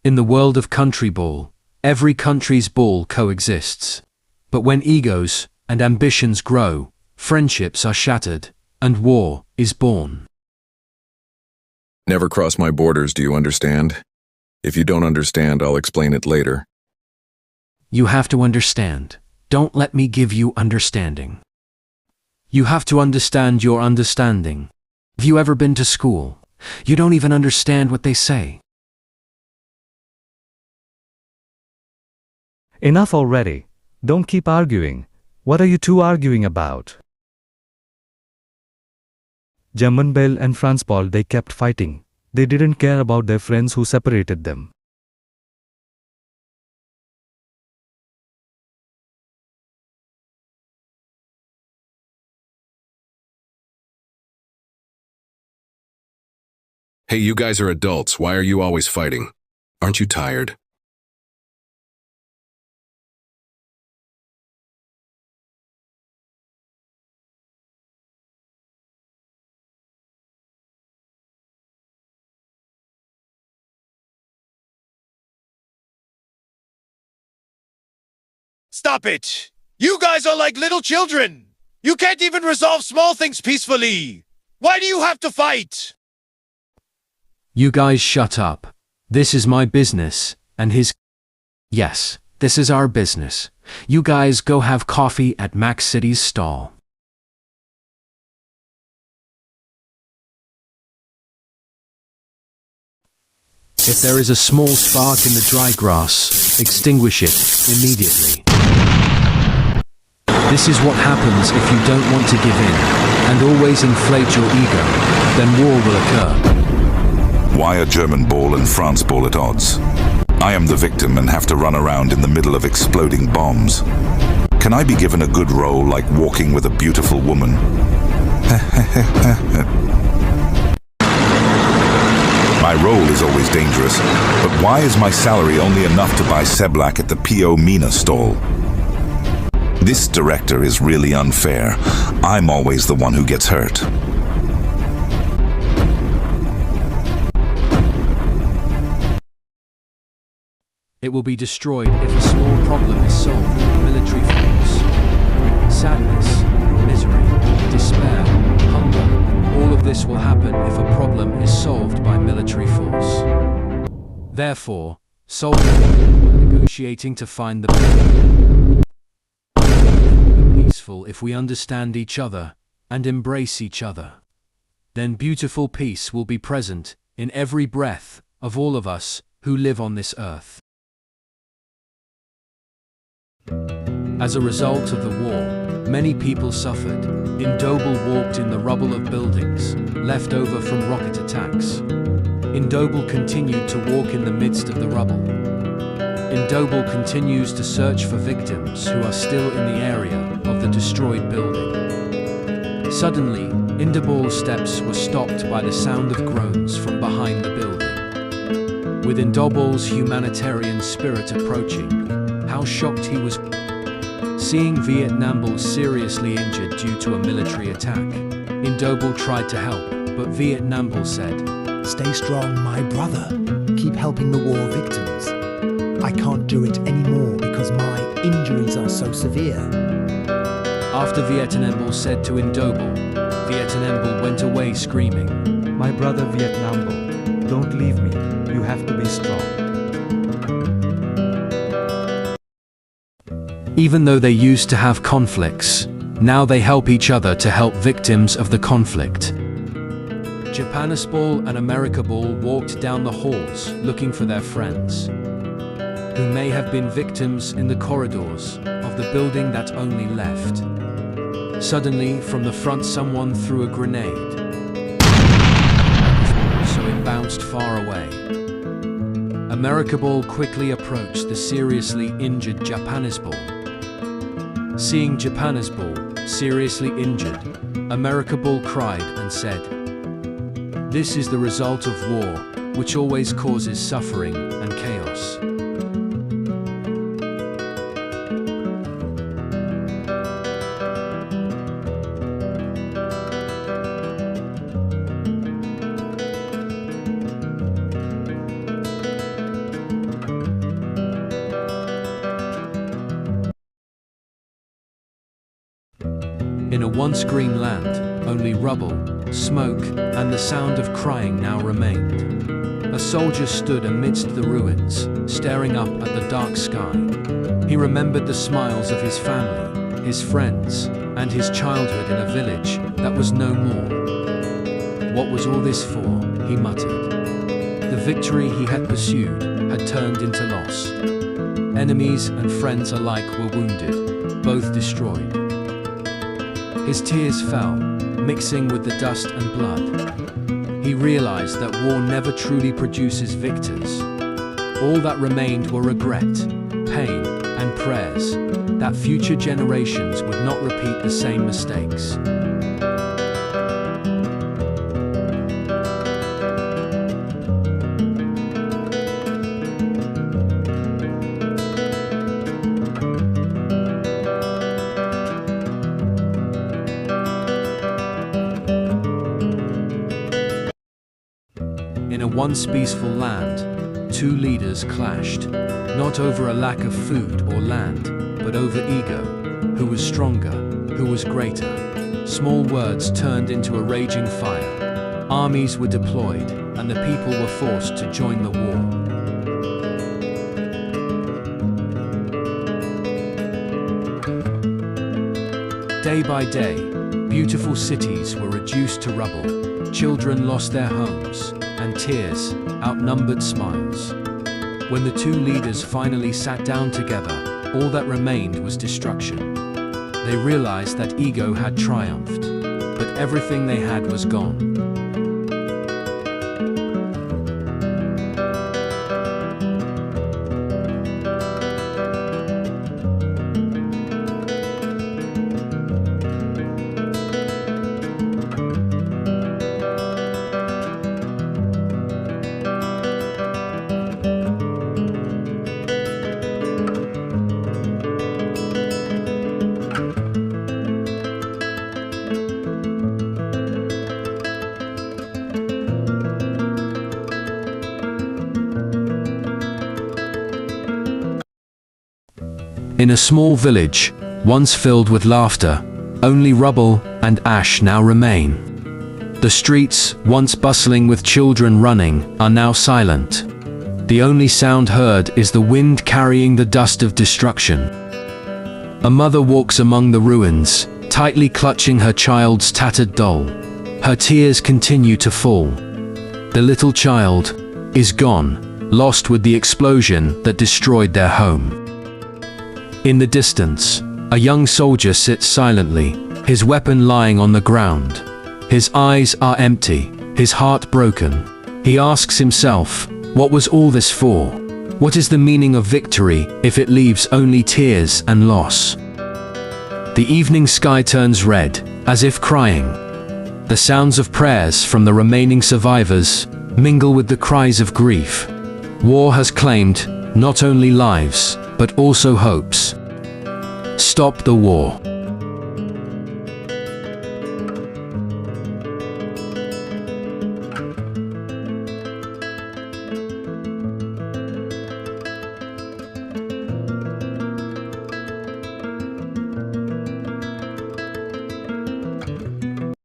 In the world of Countryball, every country's ball coexists. But when egos and ambitions grow, friendships are shattered, and war is born. Never cross my borders, do you understand? If you don't understand, I'll explain it later. You have to understand. Don't let me give you understanding. You have to understand your understanding. Have you ever been to school? You don't even understand what they say. Enough already. Don't keep arguing. What are you two arguing about? Bell and Countryball, they kept fighting. They didn't care about their friends who separated them. Hey, you guys are adults. Why are you always fighting? Aren't you tired? Stop it! You guys are like little children! You can't even resolve small things peacefully! Why do you have to fight? You guys shut up. This is my business, and his... Yes, this is our business. You guys go have coffee at Max City's stall. If there is a small spark in the dry grass, extinguish it immediately. This is what happens if you don't want to give in, and always inflate your ego, then war will occur. Why are German ball and France ball at odds? I am the victim and have to run around in the middle of exploding bombs. Can I be given a good role like walking with a beautiful woman? My role is always dangerous, but why is my salary only enough to buy Seblak at the P.O. Mina stall? This director is really unfair. I'm always the one who gets hurt. It will be destroyed if a small problem is solved with military force. Sadness, misery, despair, hunger, all of this will happen if a problem is solved by military force. Therefore, solve it by negotiating to find the peaceful if we understand each other and embrace each other. Then beautiful peace will be present in every breath of all of us who live on this earth. As a result of the war, many people suffered. Indobel walked in the rubble of buildings, left over from rocket attacks. Indobel continued to walk in the midst of the rubble. Indobel continues to search for victims who are still in the area of the destroyed building. Suddenly, Indobel's steps were stopped by the sound of groans from behind the building. With Indobel's humanitarian spirit approaching, how shocked he was seeing Vietnambal seriously injured due to a military attack. Indobel tried to help, but Vietnambal said, "Stay strong, my brother. Keep helping the war victims. I can't do it anymore because my injuries are so severe." After Vietnambal said to Indobel, Vietnambal went away screaming, My brother Vietnambal, don't leave me. You have to be strong. Even though they used to have conflicts, now they help each other to help victims of the conflict. Japanisball and Americaball walked down the halls looking for their friends, who may have been victims in the corridors of the building that only left. Suddenly, from the front, someone threw a grenade, so it bounced far away. Americaball quickly approached the seriously injured Japanisball. Seeing Japanisball seriously injured, Americaball cried and said, "This is the result of war, which always causes suffering and chaos." In a once green land, only rubble, smoke, and the sound of crying now remained. A soldier stood amidst the ruins, staring up at the dark sky. He remembered the smiles of his family, his friends, and his childhood in a village that was no more. What was all this for? He muttered. The victory he had pursued had turned into loss. Enemies and friends alike were wounded, both destroyed. His tears fell, mixing with the dust and blood. He realized that war never truly produces victors. All that remained were regret, pain, and prayers that future generations would not repeat the same mistakes. In a once peaceful land, two leaders clashed, not over a lack of food or land, but over ego. Who was stronger? Who was greater? Small words turned into a raging fire. Armies were deployed, and the people were forced to join the war. Day by day, beautiful cities were reduced to rubble. Children lost their homes, and tears outnumbered smiles. When the two leaders finally sat down together, all that remained was destruction. They realized that ego had triumphed, but everything they had was gone. In a small village, once filled with laughter, only rubble and ash now remain. The streets, once bustling with children running, are now silent. The only sound heard is the wind carrying the dust of destruction. A mother walks among the ruins, tightly clutching her child's tattered doll. Her tears continue to fall. The little child is gone, lost with the explosion that destroyed their home. In the distance, a young soldier sits silently, his weapon lying on the ground. His eyes are empty, his heart broken. He asks himself, what was all this for? What is the meaning of victory if it leaves only tears and loss? The evening sky turns red, as if crying. The sounds of prayers from the remaining survivors mingle with the cries of grief. War has claimed not only lives, but also hopes. Stop the war.